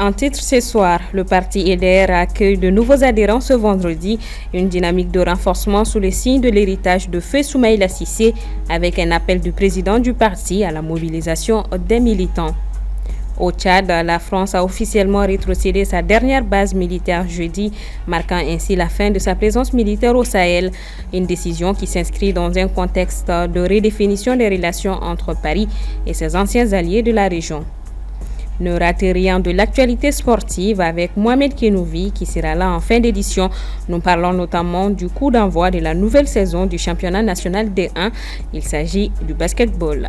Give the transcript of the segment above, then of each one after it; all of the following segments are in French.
En titre ce soir, le parti EDR accueille de nouveaux adhérents ce vendredi, une dynamique de renforcement sous le signe de l'héritage de Feu Soumaïla Cissé, avec un appel du président du parti à la mobilisation des militants. Au Tchad, la France a officiellement rétrocédé sa dernière base militaire jeudi, marquant ainsi la fin de sa présence militaire au Sahel, une décision qui s'inscrit dans un contexte de redéfinition des relations entre Paris et ses anciens alliés de la région. Ne ratez rien de l'actualité sportive avec Mohamed Kenouvi qui sera là en fin d'édition. Nous parlons notamment du coup d'envoi de la nouvelle saison du championnat national D1. Il s'agit du basketball.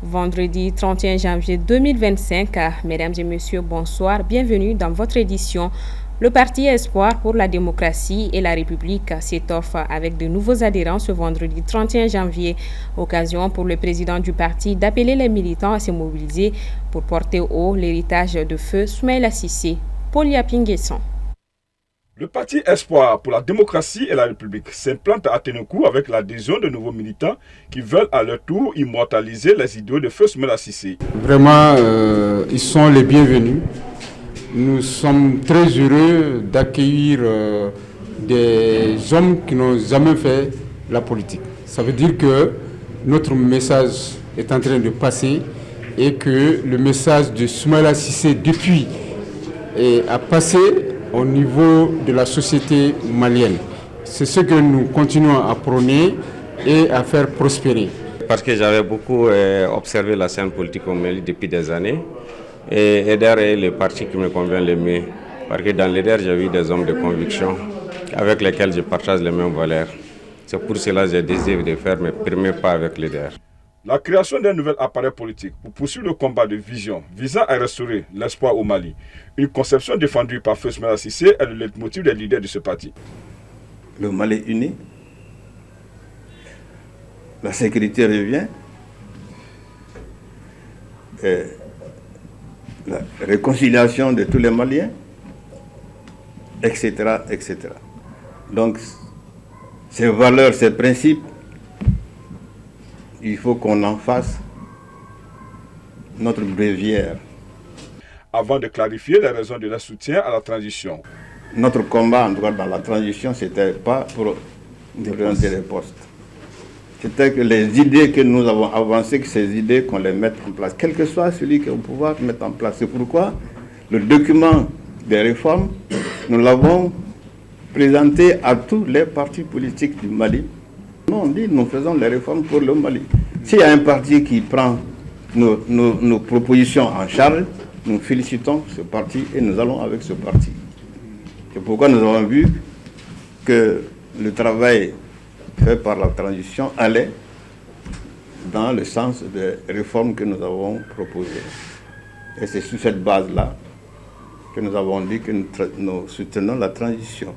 Vendredi 31 janvier 2025, mesdames et messieurs, bonsoir. Bienvenue dans votre édition. Le parti Espoir pour la démocratie et la République s'étoffe avec de nouveaux adhérents ce vendredi 31 janvier. Occasion pour le président du parti d'appeler les militants à se mobiliser pour porter haut l'héritage de Feu Soumaïla Cissé. Paul Yapinguesson. Le parti Espoir pour la démocratie et la République s'implante à Ténoukou avec l'adhésion de nouveaux militants qui veulent à leur tour immortaliser les idéaux de Feu Soumaïla Cissé. Vraiment, ils sont les bienvenus. Nous sommes très heureux d'accueillir des hommes qui n'ont jamais fait la politique. Ça veut dire que notre message est en train de passer et que le message de Soumaïla Cissé depuis a passé au niveau de la société malienne. C'est ce que nous continuons à prôner et à faire prospérer. Parce que j'avais beaucoup observé la scène politique au Mali depuis des années. Et EDR est le parti qui me convient le mieux. Parce que dans l'EDR, j'ai vu des hommes de conviction avec lesquels je partage les mêmes valeurs. C'est pour cela que j'ai décidé de faire mes premiers pas avec l'EDR. La création d'un nouvel appareil politique pour poursuivre le combat de vision visant à restaurer l'espoir au Mali. Une conception défendue par Feu Soumaïla Cissé est le leitmotiv des leaders de ce parti. Le Mali uni, la sécurité revient, et la réconciliation de tous les Maliens, etc., etc. Donc, ces valeurs, ces principes, il faut qu'on en fasse notre bréviaire. Avant de clarifier les raisons de leur soutien à la transition. Notre combat, en tout cas dans la transition, ce n'était pas pour représenter les postes. C'était que les idées que nous avons avancées, que ces idées, qu'on les mette en place, quel que soit celui qui est au pouvoir, mettre en place. C'est pourquoi le document des réformes, nous l'avons présenté à tous les partis politiques du Mali. On dit nous faisons les réformes pour le Mali. S'il y a un parti qui prend nos propositions en charge, nous félicitons ce parti et nous allons avec ce parti. C'est pourquoi nous avons vu que le travail fait par la transition allait dans le sens des réformes que nous avons proposées. Et c'est sur cette base-là que nous avons dit que nous soutenons la transition.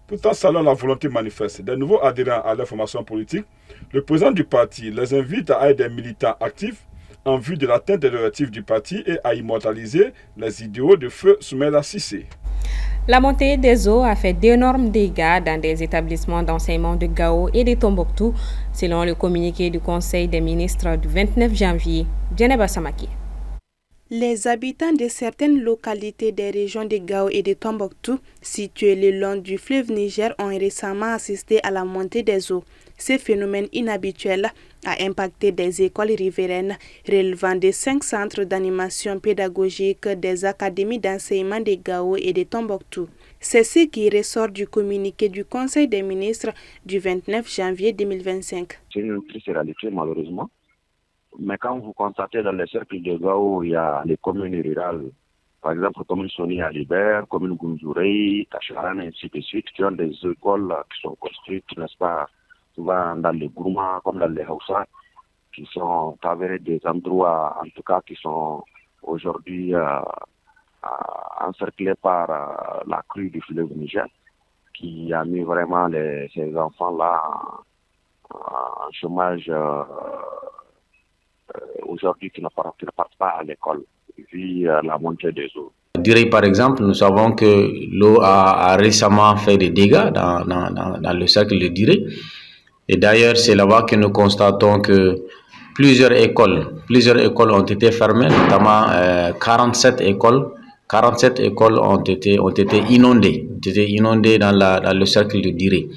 Tout en saluant la volonté manifeste des nouveaux adhérents à leur formation politique, le président du parti les invite à être des militants actifs en vue de l'atteinte des objectifs du parti et à immortaliser les idéaux de Feu Soumaïla Cissé. La montée des eaux a fait d'énormes dégâts dans des établissements d'enseignement de Gao et de Tombouctou, selon le communiqué du Conseil des ministres du 29 janvier. Djeneba Samaki. Les habitants de certaines localités des régions de Gao et de Tombouctou, situées le long du fleuve Niger, ont récemment assisté à la montée des eaux. Ce phénomène inhabituel a impacté des écoles riveraines relevant de 5 centres d'animation pédagogique des académies d'enseignement de Gao et de Tombouctou. C'est ce qui ressort du communiqué du Conseil des ministres du 29 janvier 2025. C'est une triste réalité malheureusement. Mais quand vous constatez dans les cercles de Gao, il y a les communes rurales, par exemple commune Soni à Libert, commune Gunzourei, Tacharan, et ainsi de suite, qui ont des écoles qui sont construites, n'est-ce pas, souvent dans les Gourma, comme dans les Hausa, qui sont avérés des endroits, en tout cas, qui sont aujourd'hui encerclés par la crue du fleuve Niger, qui a mis vraiment ces enfants-là en chômage aujourd'hui qui ne partent pas à l'école, vu la montée des eaux. Durée, par exemple, nous savons que l'eau a récemment fait des dégâts dans le cercle de Durée. Et d'ailleurs, c'est là-bas que nous constatons que plusieurs écoles ont été fermées, notamment 47 écoles 47 écoles ont été inondées dans le cercle de Diré.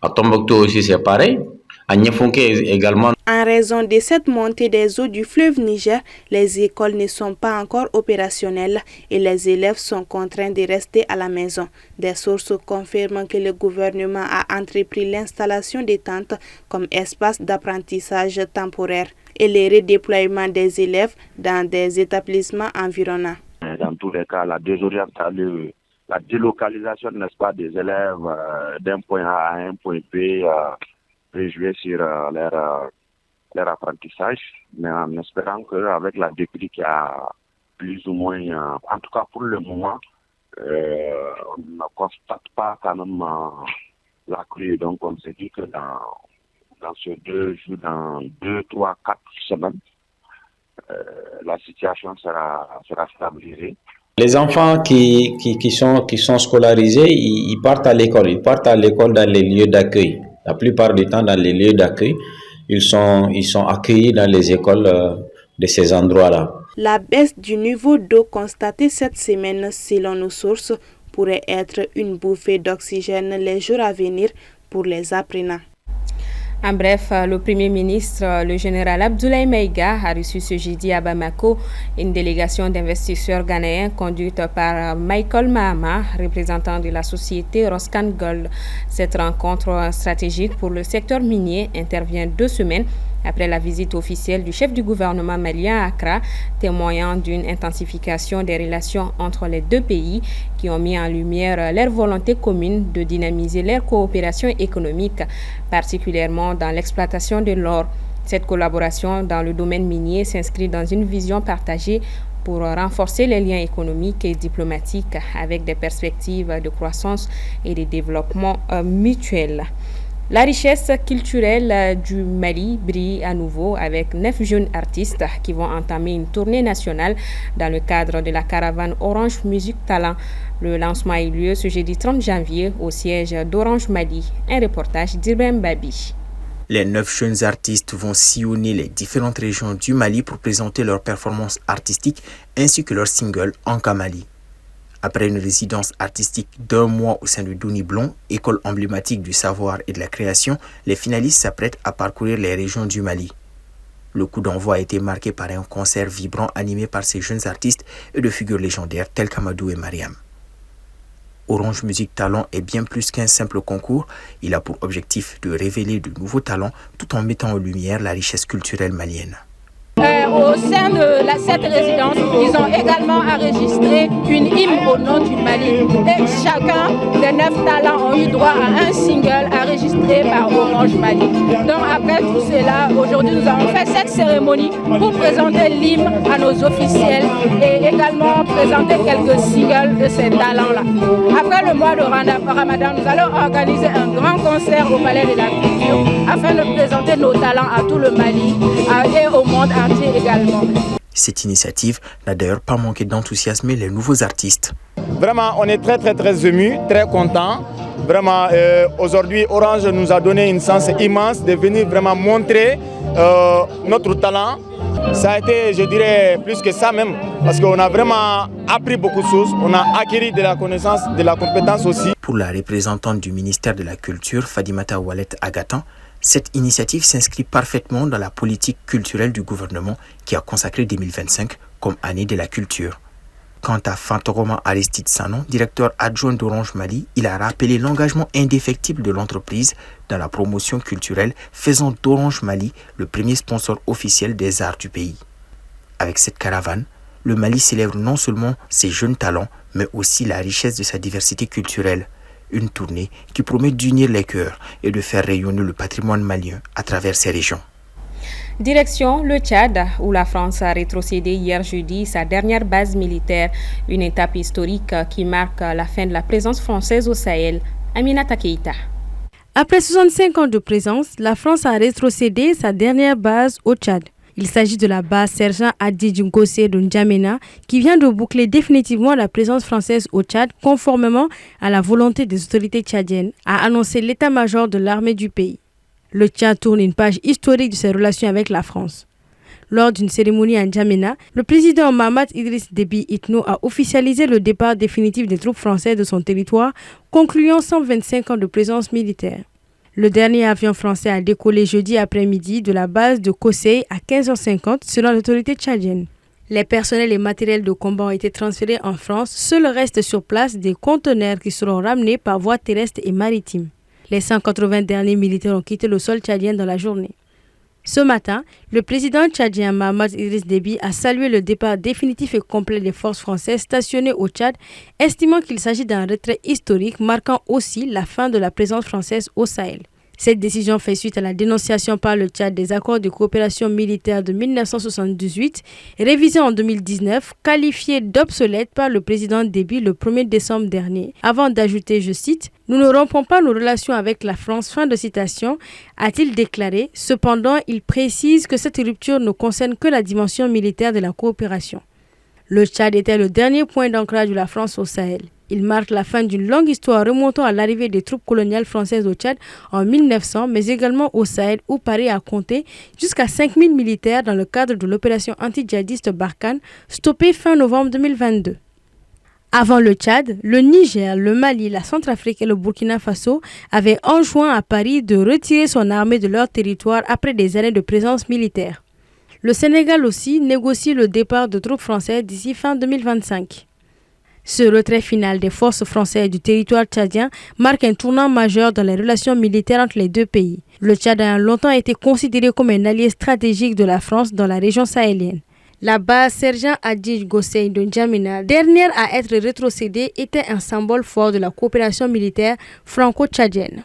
À Tombouctou aussi, c'est pareil. À Niafonké également. En raison de cette montée des eaux du fleuve Niger, les écoles ne sont pas encore opérationnelles et les élèves sont contraints de rester à la maison. Des sources confirment que le gouvernement a entrepris l'installation des tentes comme espace d'apprentissage temporaire et le redéploiement des élèves dans des établissements environnants. Dans tous les cas, la délocalisation, n'est-ce pas, des élèves d'un point A à un point B peut jouer sur leur apprentissage, mais en espérant qu'avec la débris qui a plus ou moins, en tout cas pour le moment, on ne constate pas quand même la crue. Donc on se dit que dans ces 2 jours, dans 2, 3, 4 semaines, la situation sera stabilisée. Les enfants qui sont scolarisés, ils partent à l'école. Ils partent à l'école dans les lieux d'accueil. La plupart du temps, dans les lieux d'accueil, ils sont accueillis dans les écoles de ces endroits-là. La baisse du niveau d'eau constatée cette semaine, selon nos sources, pourrait être une bouffée d'oxygène les jours à venir pour les apprenants. En bref, le Premier ministre, le général Abdoulaye Maïga, a reçu ce jeudi à Bamako une délégation d'investisseurs ghanéens conduite par Michael Mahama, représentant de la société Roscan Gold. Cette rencontre stratégique pour le secteur minier intervient 2 semaines après la visite officielle du chef du gouvernement malien à Accra, témoignant d'une intensification des relations entre les 2 pays qui ont mis en lumière leur volonté commune de dynamiser leur coopération économique, particulièrement dans l'exploitation de l'or. Cette collaboration dans le domaine minier s'inscrit dans une vision partagée pour renforcer les liens économiques et diplomatiques avec des perspectives de croissance et de développement mutuels. La richesse culturelle du Mali brille à nouveau avec 9 jeunes artistes qui vont entamer une tournée nationale dans le cadre de la caravane Orange Music Talent. Le lancement a eu lieu ce jeudi 30 janvier au siège d'Orange Mali. Un reportage d'Ibrahim Babi. Les 9 jeunes artistes vont sillonner les différentes régions du Mali pour présenter leurs performances artistiques ainsi que leur single Anka Mali. Après une résidence artistique d'1 mois au sein de Doni Blon, école emblématique du savoir et de la création, les finalistes s'apprêtent à parcourir les régions du Mali. Le coup d'envoi a été marqué par un concert vibrant animé par ces jeunes artistes et de figures légendaires telles qu'Amadou et Mariam. Orange Music Talent est bien plus qu'un simple concours. Il a pour objectif de révéler de nouveaux talents tout en mettant en lumière la richesse culturelle malienne. Au sein de cette résidence, ils ont également enregistré une hymne au nom du Mali. Et chacun des 9 talents ont eu droit à un single enregistré par Orange Mali. Donc après tout cela, aujourd'hui nous avons fait cette cérémonie pour présenter l'hymne à nos officiels et également présenter quelques singles de ces talents-là. Après le mois de Ramadan, nous allons organiser un grand concert au Palais de la Culture afin de présenter nos talents à tout le Mali et au monde entier également. Cette initiative n'a d'ailleurs pas manqué d'enthousiasmer les nouveaux artistes. Vraiment, on est très émus, très contents. Vraiment, aujourd'hui, Orange nous a donné une chance immense de venir vraiment montrer notre talent. Ça a été, je dirais, plus que ça même, parce qu'on a vraiment appris beaucoup de choses. On a acquis de la connaissance, de la compétence aussi. Pour la représentante du ministère de la Culture, Fadimata Wallet Agatan, cette initiative s'inscrit parfaitement dans la politique culturelle du gouvernement qui a consacré 2025 comme année de la culture. Quant à Fantoroma Aristide Sanon, directeur adjoint d'Orange Mali, il a rappelé l'engagement indéfectible de l'entreprise dans la promotion culturelle, faisant d'Orange Mali le premier sponsor officiel des arts du pays. Avec cette caravane, le Mali célèbre non seulement ses jeunes talents, mais aussi la richesse de sa diversité culturelle. Une tournée qui promet d'unir les cœurs et de faire rayonner le patrimoine malien à travers ces régions. Direction le Tchad, où la France a rétrocédé hier jeudi sa dernière base militaire, une étape historique qui marque la fin de la présence française au Sahel. Aminata Keïta. Après 65 ans de présence, la France a rétrocédé sa dernière base au Tchad. Il s'agit de la base sergent Adi Djungossé de N'Djamena qui vient de boucler définitivement la présence française au Tchad conformément à la volonté des autorités tchadiennes, a annoncé l'état-major de l'armée du pays. Le Tchad tourne une page historique de ses relations avec la France. Lors d'une cérémonie à N'Djamena, le président Mahamat Idriss Déby Itno a officialisé le départ définitif des troupes françaises de son territoire, concluant 125 ans de présence militaire. Le dernier avion français a décollé jeudi après-midi de la base de Kosseï à 15h50 selon l'autorité tchadienne. Les personnels et matériels de combat ont été transférés en France. Seul reste sur place des conteneurs qui seront ramenés par voie terrestre et maritime. Les 180 derniers militaires ont quitté le sol tchadien dans la journée. Ce matin, le président tchadien Mahamat Idriss Déby a salué le départ définitif et complet des forces françaises stationnées au Tchad, estimant qu'il s'agit d'un retrait historique marquant aussi la fin de la présence française au Sahel. Cette décision fait suite à la dénonciation par le Tchad des accords de coopération militaire de 1978, révisés en 2019, qualifiés d'obsolètes par le président Déby le 1er décembre dernier, avant d'ajouter, je cite, « Nous ne rompons pas nos relations avec la France », fin de citation, a-t-il déclaré. Cependant, il précise que cette rupture ne concerne que la dimension militaire de la coopération. Le Tchad était le dernier point d'ancrage de la France au Sahel. Il marque la fin d'une longue histoire remontant à l'arrivée des troupes coloniales françaises au Tchad en 1900, mais également au Sahel où Paris a compté jusqu'à 5000 militaires dans le cadre de l'opération anti-djihadiste Barkhane, stoppée fin novembre 2022. Avant le Tchad, le Niger, le Mali, la Centrafrique et le Burkina Faso avaient enjoint à Paris de retirer son armée de leur territoire après des années de présence militaire. Le Sénégal aussi négocie le départ de troupes françaises d'ici fin 2025. Ce retrait final des forces françaises du territoire tchadien marque un tournant majeur dans les relations militaires entre les deux pays. Le Tchad a longtemps été considéré comme un allié stratégique de la France dans la région sahélienne. La base Sergent Adjidj Gossein de N'Djamena, dernière à être rétrocédée, était un symbole fort de la coopération militaire franco-tchadienne.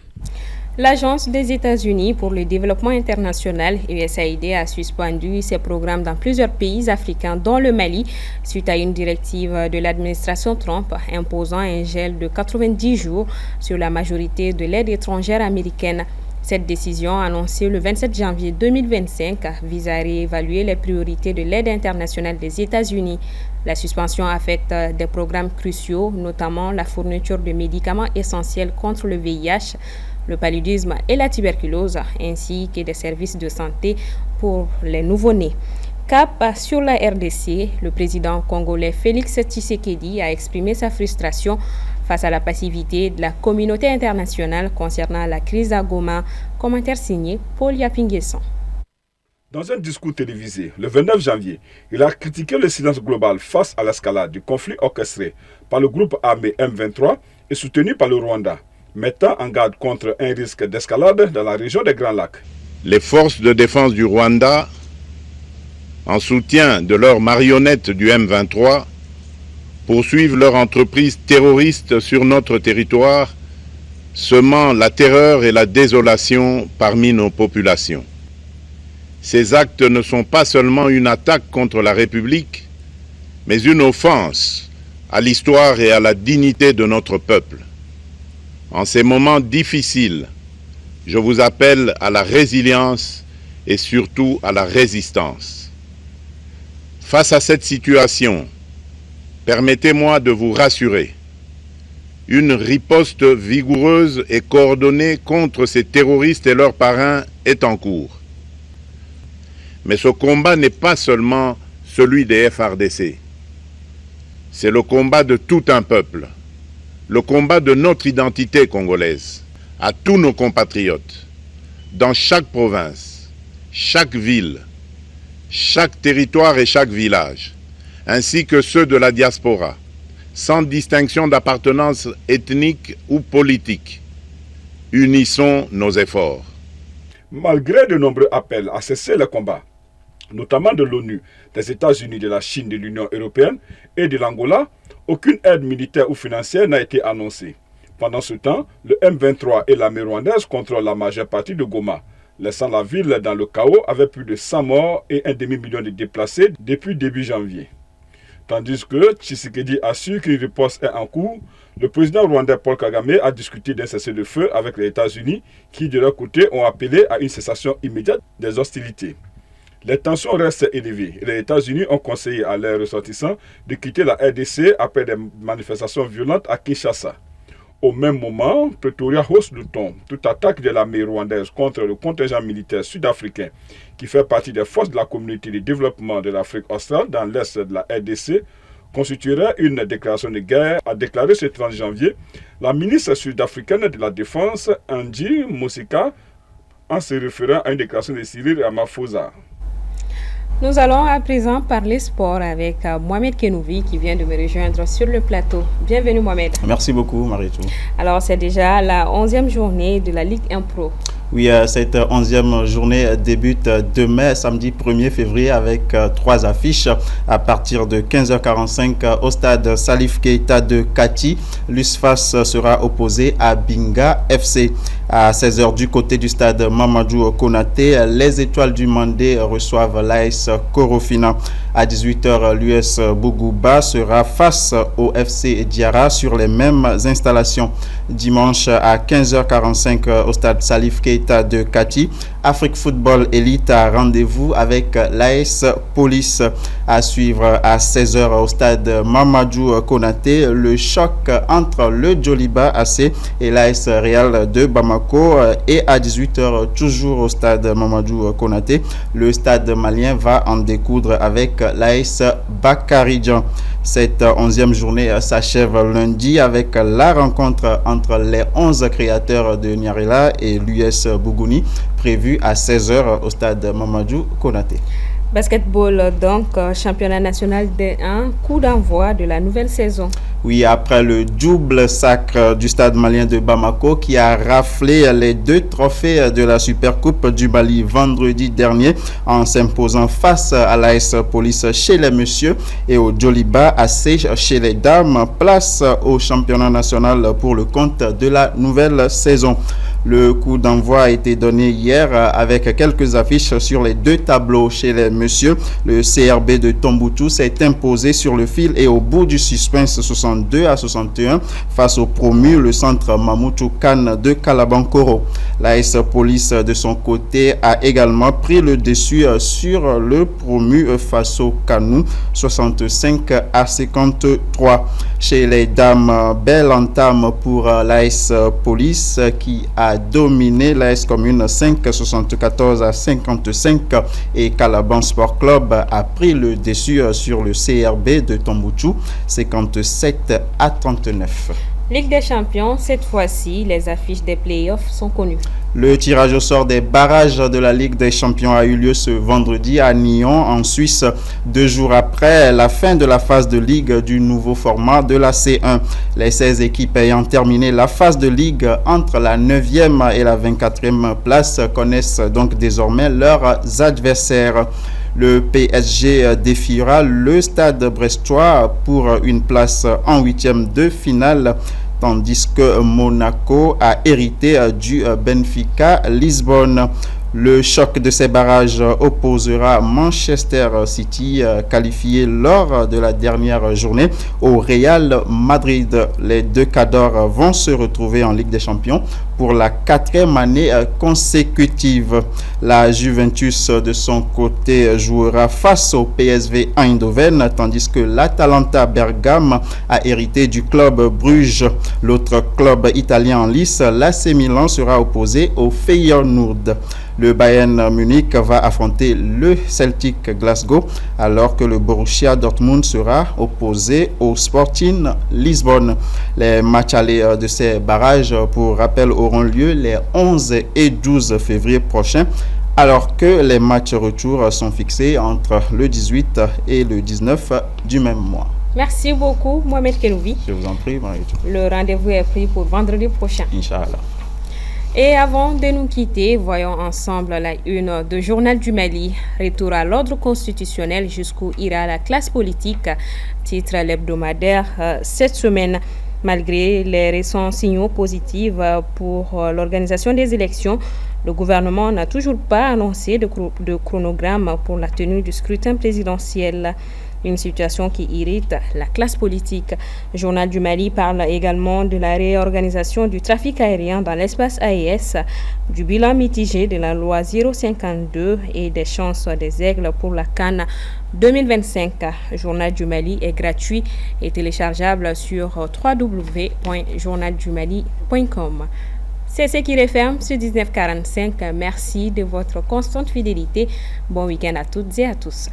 L'Agence des États-Unis pour le développement international, USAID, a suspendu ses programmes dans plusieurs pays africains, dont le Mali, suite à une directive de l'administration Trump imposant un gel de 90 jours sur la majorité de l'aide étrangère américaine. Cette décision, annoncée le 27 janvier 2025, vise à réévaluer les priorités de l'aide internationale des États-Unis. La suspension affecte des programmes cruciaux, notamment la fourniture de médicaments essentiels contre le VIH, le paludisme et la tuberculose, ainsi que des services de santé pour les nouveau-nés. Cap sur la RDC, le président congolais Félix Tshisekedi a exprimé sa frustration face à la passivité de la communauté internationale concernant la crise à Goma. Commentaire signé Paul Yapinguesson. Dans un discours télévisé, le 29 janvier, il a critiqué le silence global face à l'escalade du conflit orchestré par le groupe armé M23 et soutenu par le Rwanda, mettant en garde contre un risque d'escalade dans la région des Grands Lacs. Les forces de défense du Rwanda, en soutien de leurs marionnettes du M23, poursuivent leur entreprise terroriste sur notre territoire, semant la terreur et la désolation parmi nos populations. Ces actes ne sont pas seulement une attaque contre la République, mais une offense à l'histoire et à la dignité de notre peuple. En ces moments difficiles, je vous appelle à la résilience et surtout à la résistance. Face à cette situation, permettez-moi de vous rassurer. Une riposte vigoureuse et coordonnée contre ces terroristes et leurs parrains est en cours. Mais ce combat n'est pas seulement celui des FARDC. C'est le combat de tout un peuple. Le combat de notre identité congolaise, à tous nos compatriotes, dans chaque province, chaque ville, chaque territoire et chaque village, ainsi que ceux de la diaspora, sans distinction d'appartenance ethnique ou politique. Unissons nos efforts. Malgré de nombreux appels à cesser le combat, notamment de l'ONU, des États-Unis, de la Chine, de l'Union européenne et de l'Angola, aucune aide militaire ou financière n'a été annoncée. Pendant ce temps, le M23 et l'armée rwandaise contrôlent la majeure partie de Goma, laissant la ville dans le chaos avec plus de 100 morts et un demi-million de déplacés depuis début janvier. Tandis que Tshisekedi assure qu'une riposte est en cours, le président rwandais Paul Kagame a discuté d'un cessez-le-feu avec les États-Unis qui, de leur côté, ont appelé à une cessation immédiate des hostilités. Les tensions restent élevées et les États-Unis ont conseillé à leurs ressortissants de quitter la RDC après des manifestations violentes à Kinshasa. Au même moment, Pretoria hausse le ton. Toute attaque de l'armée rwandaise contre le contingent militaire sud-africain qui fait partie des forces de la communauté de développement de l'Afrique australe dans l'est de la RDC constituerait une déclaration de guerre, a déclaré ce 30 janvier la ministre sud-africaine de la Défense, Angie Mosika, en se référant à une déclaration de Cyril Ramaphosa. Nous allons à présent parler sport avec Mohamed Kenouvi qui vient de me rejoindre sur le plateau. Bienvenue Mohamed. Merci beaucoup Maritou. Alors c'est déjà la 11e journée de la Ligue 1 Pro. Oui, cette 11e journée débute demain, samedi 1er février, avec 3 affiches. À partir de 15h45 au stade Salif Keita de Kati, l'USFAS sera opposé à Binga FC. À 16h du côté du stade Mamadou Konaté, les Étoiles du Mandé reçoivent l'AS Korofina. À 18h, l'US Bougouba sera face au FC Diara sur les mêmes installations. Dimanche à 15h45 au stade Salif Keita de Kati, Afrique Football Elite a rendez-vous avec l'AS Police. À suivre à 16h au stade Mamadou Konaté, le choc entre le Djoliba AC et l'AS Real de Bamako. Et à 18h, toujours au stade Mamadou Konaté, le stade malien va en découdre avec l'AS Bakaridjan. Cette 11e journée s'achève lundi avec la rencontre entre les 11 créateurs de Nyarela et l'US Bougouni, prévue à 16h au stade Mamadou Konaté. Basketball donc, championnat national D1, coup d'envoi de la nouvelle saison. Oui, après le double sacre du stade malien de Bamako qui a raflé les 2 trophées de la Supercoupe du Mali vendredi dernier en s'imposant face à l'AS Police chez les messieurs et au Djoliba AC chez les dames, place au championnat national pour le compte de la nouvelle saison. Le coup d'envoi a été donné hier avec quelques affiches sur les 2 tableaux chez les messieurs. Le CRB de Tombouctou s'est imposé sur le fil et au bout du suspense 62-61 face au promu, le centre Mamoutou Khan de Kalabankoro. L'AS Police de son côté a également pris le dessus sur le promu face au Kanou 65-53. Chez les dames, belle entame pour l'AS Police qui a dominé l'AS Commune 5-74-55 et Calaban Sport Club a pris le dessus sur le CRB de Tombouctou 57-39. Ligue des Champions, cette fois-ci, les affiches des playoffs sont connues. Le tirage au sort des barrages de la Ligue des Champions a eu lieu ce vendredi à Nyon, en Suisse, 2 jours après la fin de la phase de Ligue du nouveau format de la C1. Les 16 équipes ayant terminé la phase de Ligue entre la 9e et la 24e place connaissent donc désormais leurs adversaires. Le PSG défiera le Stade brestois pour une place en 8e de finale, tandis que Monaco a hérité du Benfica Lisbonne. Le choc de ces barrages opposera Manchester City, qualifié lors de la dernière journée, au Real Madrid. Les 2 cadors vont se retrouver en Ligue des Champions pour la 4e année consécutive. La Juventus, de son côté, jouera face au PSV Eindhoven, tandis que l'Atalanta Bergame a hérité du club Bruges. L'autre club italien en lice, l'AC Milan, sera opposé au Feyenoord. Le Bayern Munich va affronter le Celtic Glasgow, alors que le Borussia Dortmund sera opposé au Sporting Lisbonne. Les matchs allés de ces barrages, pour rappel, auront lieu les 11 et 12 février prochains, alors que les matchs retour sont fixés entre le 18 et le 19 du même mois. Merci beaucoup, Mohamed Kenouvi. Je vous en prie, Marie-Jo. Le rendez-vous est pris pour vendredi prochain. Inch'Allah. Et avant de nous quitter, voyons ensemble la une de Journal du Mali. Retour à l'ordre constitutionnel, jusqu'où ira la classe politique, titre l'hebdomadaire cette semaine. Malgré les récents signaux positifs pour l'organisation des élections, le gouvernement n'a toujours pas annoncé de chronogramme pour la tenue du scrutin présidentiel. une situation qui irrite la classe politique. Le Journal du Mali parle également de la réorganisation du trafic aérien dans l'espace AES, du bilan mitigé de la loi 052 et des chances des aigles pour la CAN 2025. Le Journal du Mali est gratuit et téléchargeable sur www.journaldumali.com. C'est ce qui referme ce 1945. Merci de votre constante fidélité. Bon week-end à toutes et à tous.